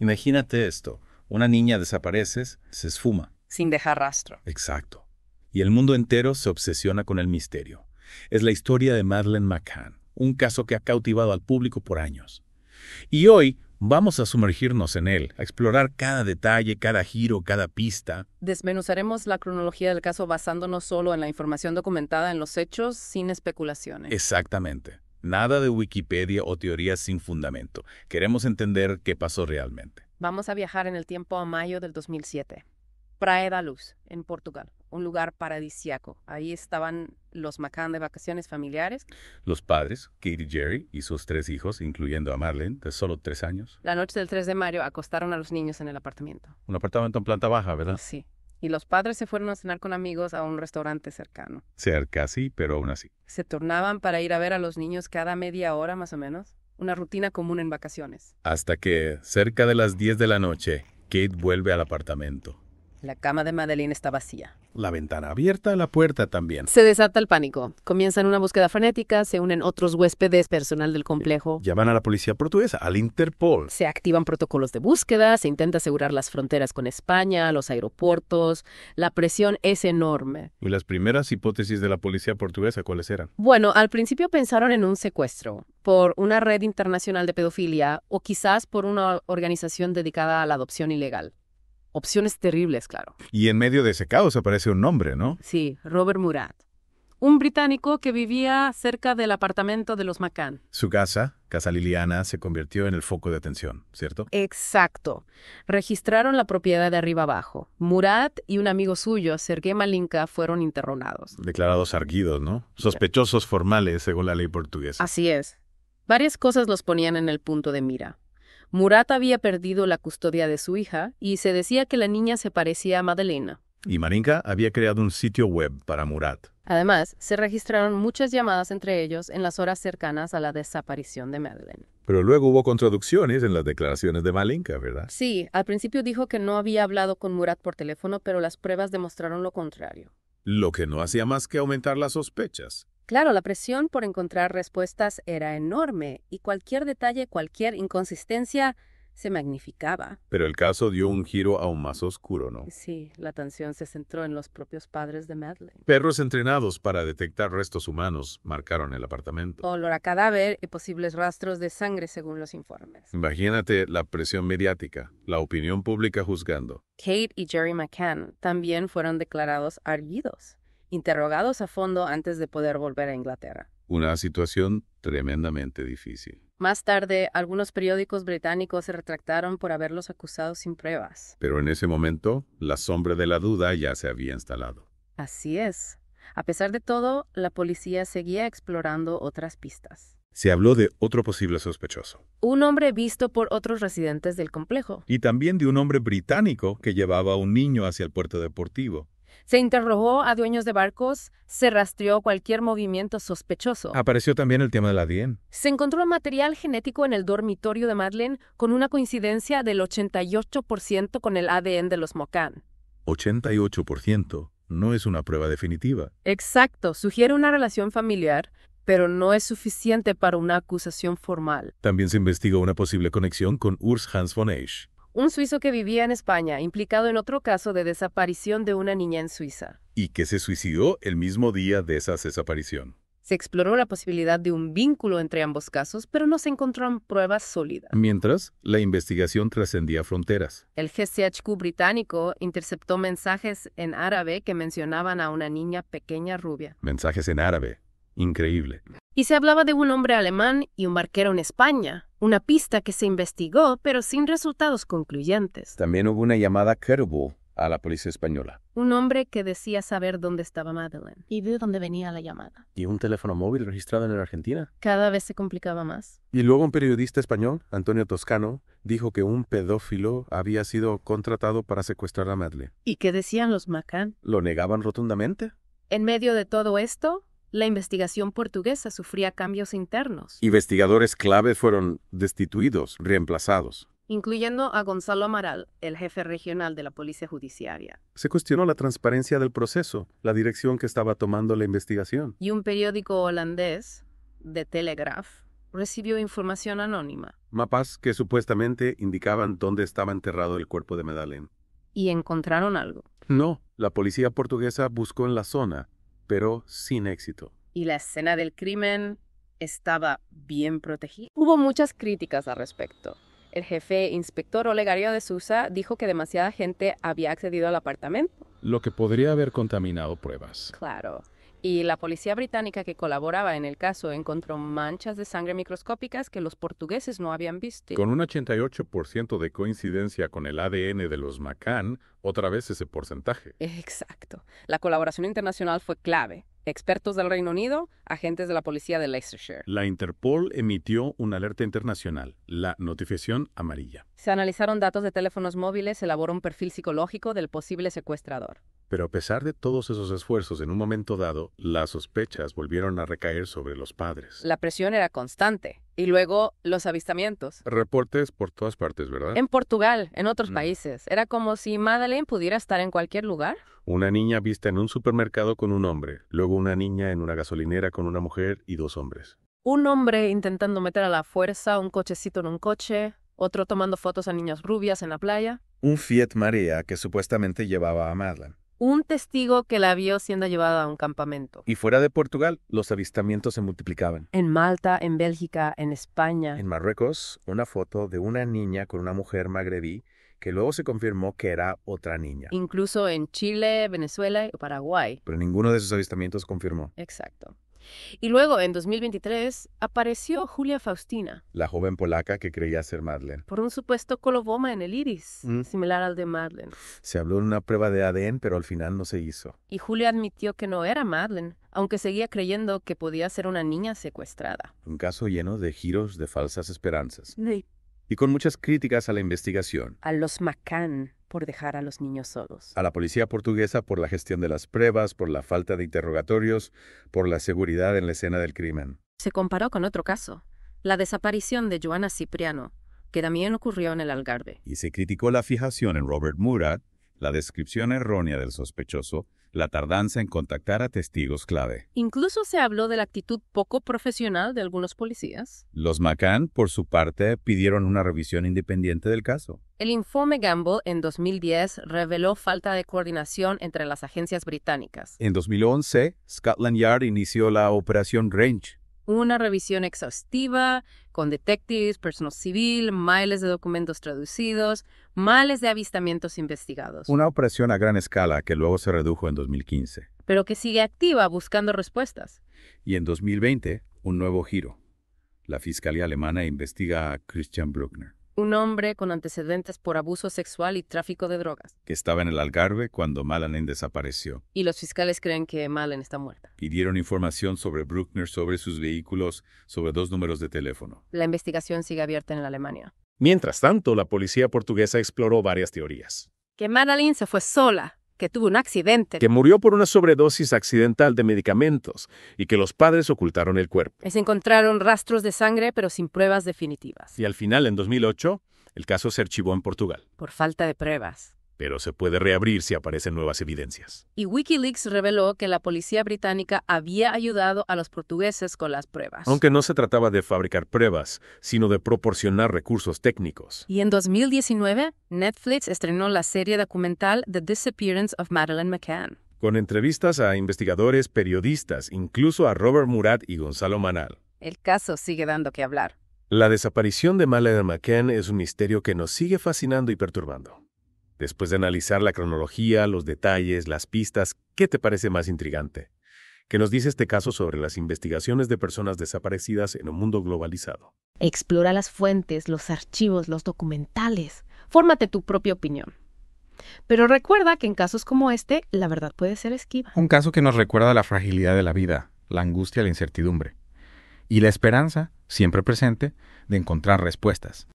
Imagínate esto. Una niña desaparece, se esfuma. Sin dejar rastro. Exacto. Y el mundo entero se obsesiona con el misterio. Es la historia de Madeleine McCann, un caso que ha cautivado al público por años. Y hoy vamos a sumergirnos en él, a explorar cada detalle, cada giro, cada pista. Desmenuzaremos la cronología del caso basándonos solo en la información documentada en los hechos, sin especulaciones. Exactamente. Nada de Wikipedia o teorías sin fundamento. Queremos entender qué pasó realmente. Vamos a viajar en el tiempo a mayo del 2007. Praia da Luz, en Portugal, un lugar paradisíaco. Ahí estaban los McCann de vacaciones familiares. Los padres, Kate y Jerry, y sus 3 hijos, incluyendo a Madeleine, de solo 3 años. La noche del 3 de mayo acostaron a los niños en el apartamento. Un apartamento en planta baja, ¿verdad? Sí. Y los padres se fueron a cenar con amigos a un restaurante cercano. Cerca, sí, pero aún así. Se turnaban para ir a ver a los niños cada media hora más o menos. Una rutina común en vacaciones. Hasta que, cerca de las 10 de la noche, Kate vuelve al apartamento. La cama de Madeleine está vacía. La ventana abierta, la puerta también. Se desata el pánico. Comienzan una búsqueda frenética, se unen otros huéspedes, personal del complejo. Llaman a la policía portuguesa, al Interpol. Se activan protocolos de búsqueda, se intenta asegurar las fronteras con España, los aeropuertos. La presión es enorme. ¿Y las primeras hipótesis de la policía portuguesa cuáles eran? Bueno, al principio pensaron en un secuestro, por una red internacional de pedofilia o quizás por una organización dedicada a la adopción ilegal. Opciones terribles, claro. Y en medio de ese caos aparece un nombre, ¿no? Sí, Robert Murat. Un británico que vivía cerca del apartamento de los McCann. Su casa, Casa Liliana, se convirtió en el foco de atención, ¿cierto? Exacto. Registraron la propiedad de arriba abajo. Murat y un amigo suyo, Sergei Malinka, fueron interrogados. Declarados arguidos, ¿no? Sospechosos formales, según la ley portuguesa. Así es. Varias cosas los ponían en el punto de mira. Murat había perdido la custodia de su hija y se decía que la niña se parecía a Madeleine. Y Marinka había creado un sitio web para Murat. Además, se registraron muchas llamadas entre ellos en las horas cercanas a la desaparición de Madeleine. Pero luego hubo contradicciones en las declaraciones de Malinka, ¿verdad? Sí, al principio dijo que no había hablado con Murat por teléfono, pero las pruebas demostraron lo contrario. Lo que no hacía más que aumentar las sospechas. Claro, la presión por encontrar respuestas era enorme y cualquier detalle, cualquier inconsistencia se magnificaba. Pero el caso dio un giro aún más oscuro, ¿no? Sí, la atención se centró en los propios padres de Madeleine. Perros entrenados para detectar restos humanos marcaron el apartamento. Olor a cadáver y posibles rastros de sangre según los informes. Imagínate la presión mediática, la opinión pública juzgando. Kate y Jerry McCann también fueron declarados arguidos, interrogados a fondo antes de poder volver a Inglaterra. Una situación tremendamente difícil. Más tarde, algunos periódicos británicos se retractaron por haberlos acusado sin pruebas. Pero en ese momento, la sombra de la duda ya se había instalado. Así es. A pesar de todo, la policía seguía explorando otras pistas. Se habló de otro posible sospechoso. Un hombre visto por otros residentes del complejo. Y también de un hombre británico que llevaba a un niño hacia el puerto deportivo. Se interrogó a dueños de barcos, se rastreó cualquier movimiento sospechoso. Apareció también el tema del ADN. Se encontró material genético en el dormitorio de Madeleine con una coincidencia del 88% con el ADN de los McCann. 88% no es una prueba definitiva. Exacto, sugiere una relación familiar, pero no es suficiente para una acusación formal. También se investigó una posible conexión con Urs Hans von Eisch, Un suizo que vivía en España, implicado en otro caso de desaparición de una niña en Suiza. y que se suicidó el mismo día de esa desaparición. Se exploró la posibilidad de un vínculo entre ambos casos, pero no se encontraron pruebas sólidas. Mientras, la investigación trascendía fronteras. El GCHQ británico interceptó mensajes en árabe que mencionaban a una niña pequeña rubia. Mensajes en árabe. Increíble. Y se hablaba de un hombre alemán y un barquero en España, una pista que se investigó, pero sin resultados concluyentes. También hubo una llamada credible a la policía española. Un hombre que decía saber dónde estaba Madeleine y de dónde venía la llamada. ¿Y un teléfono móvil registrado en la Argentina? Cada vez se complicaba más. Y luego un periodista español, Antonio Toscano, dijo que un pedófilo había sido contratado para secuestrar a Madeleine. ¿Y qué decían los McCann? ¿Lo negaban rotundamente? En medio de todo esto, la investigación portuguesa sufría cambios internos, Investigadores clave fueron destituidos, reemplazados. incluyendo a Gonzalo Amaral, el jefe regional de la Policía Judiciaria, Se cuestionó la transparencia del proceso, la dirección que estaba tomando la investigación. y un periódico holandés, The Telegraph, recibió información anónima. Mapas que supuestamente indicaban dónde estaba enterrado el cuerpo de Madeleine. ¿Y encontraron algo? No, la policía portuguesa buscó en la zona, pero sin éxito. ¿Y la escena del crimen estaba bien protegida? Hubo muchas críticas al respecto. El jefe inspector Olegario de Sousa dijo que demasiada gente había accedido al apartamento. Lo que podría haber contaminado pruebas. Claro. Y la policía británica que colaboraba en el caso encontró manchas de sangre microscópicas que los portugueses no habían visto. Con un 88% de coincidencia con el ADN de los McCann, otra vez ese porcentaje. Exacto. La colaboración internacional fue clave. Expertos del Reino Unido, agentes de la policía de Leicestershire. La Interpol emitió una alerta internacional, la notificación amarilla. Se analizaron datos de teléfonos móviles, se elaboró un perfil psicológico del posible secuestrador. Pero a pesar de todos esos esfuerzos, en un momento dado, las sospechas volvieron a recaer sobre los padres. La presión era constante. Y luego los avistamientos. Reportes por todas partes, ¿verdad? En Portugal, en otros países. Era como si Madeleine pudiera estar en cualquier lugar. Una niña vista en un supermercado con un hombre, luego una niña en una gasolinera con una mujer y 2 hombres. Un hombre intentando meter a la fuerza un cochecito en un coche, otro tomando fotos a niñas rubias en la playa. Un Fiat Marea que supuestamente llevaba a Madeleine. Un testigo que la vio siendo llevada a un campamento. Y fuera de Portugal, los avistamientos se multiplicaban. En Malta, en Bélgica, en España. En Marruecos, una foto de una niña con una mujer magrebí que luego se confirmó que era otra niña. Incluso en Chile, Venezuela y Paraguay. Pero ninguno de esos avistamientos confirmó. Exacto. Y luego, en 2023, apareció Julia Faustina. La joven polaca que creía ser Madeleine. Por un supuesto coloboma en el iris, similar al de Madeleine. Se habló de una prueba de ADN, pero al final no se hizo. Y Julia admitió que no era Madeleine, aunque seguía creyendo que podía ser una niña secuestrada. Un caso lleno de giros de falsas esperanzas. Sí. Y con muchas críticas a la investigación. A los McCann por dejar a los niños solos. A la policía portuguesa por la gestión de las pruebas, por la falta de interrogatorios, por la seguridad en la escena del crimen. Se comparó con otro caso, la desaparición de Joana Cipriano, que también ocurrió en el Algarve. Y se criticó la fijación en Robert Murat, la descripción errónea del sospechoso, la tardanza en contactar a testigos clave. Incluso se habló de la actitud poco profesional de algunos policías. Los McCann, por su parte, pidieron una revisión independiente del caso. El informe Gamble en 2010 reveló falta de coordinación entre las agencias británicas. En 2011, Scotland Yard inició la Operación Range. Una revisión exhaustiva, con detectives, personal civil, miles de documentos traducidos, miles de avistamientos investigados. Una operación a gran escala que luego se redujo en 2015. Pero que sigue activa buscando respuestas. Y en 2020, un nuevo giro. La Fiscalía Alemana investiga a Christian Bruckner, Un hombre con antecedentes por abuso sexual y tráfico de drogas. que estaba en el Algarve cuando Madeleine desapareció. Y los fiscales creen que Madeleine está muerta. Pidieron información sobre Bruckner, sobre sus vehículos, sobre 2 números de teléfono. La investigación sigue abierta en Alemania. Mientras tanto, la policía portuguesa exploró varias teorías. Que Madeleine se fue sola, que tuvo un accidente. Que murió por una sobredosis accidental de medicamentos y que los padres ocultaron el cuerpo. Se encontraron rastros de sangre, pero sin pruebas definitivas. Y al final, en 2008, el caso se archivó en Portugal. Por falta de pruebas. Pero se puede reabrir si aparecen nuevas evidencias. Y Wikileaks reveló que la policía británica había ayudado a los portugueses con las pruebas. Aunque no se trataba de fabricar pruebas, sino de proporcionar recursos técnicos. Y en 2019, Netflix estrenó la serie documental The Disappearance of Madeleine McCann. Con entrevistas a investigadores, periodistas, incluso a Robert Murat y Gonzalo Manal. El caso sigue dando que hablar. La desaparición de Madeleine McCann es un misterio que nos sigue fascinando y perturbando. Después de analizar la cronología, los detalles, las pistas, ¿qué te parece más intrigante? ¿Qué nos dice este caso sobre las investigaciones de personas desaparecidas en un mundo globalizado? Explora las fuentes, los archivos, los documentales. Fórmate tu propia opinión. Pero recuerda que en casos como este, la verdad puede ser esquiva. Un caso que nos recuerda la fragilidad de la vida, la angustia, la incertidumbre. Y la esperanza, siempre presente, de encontrar respuestas.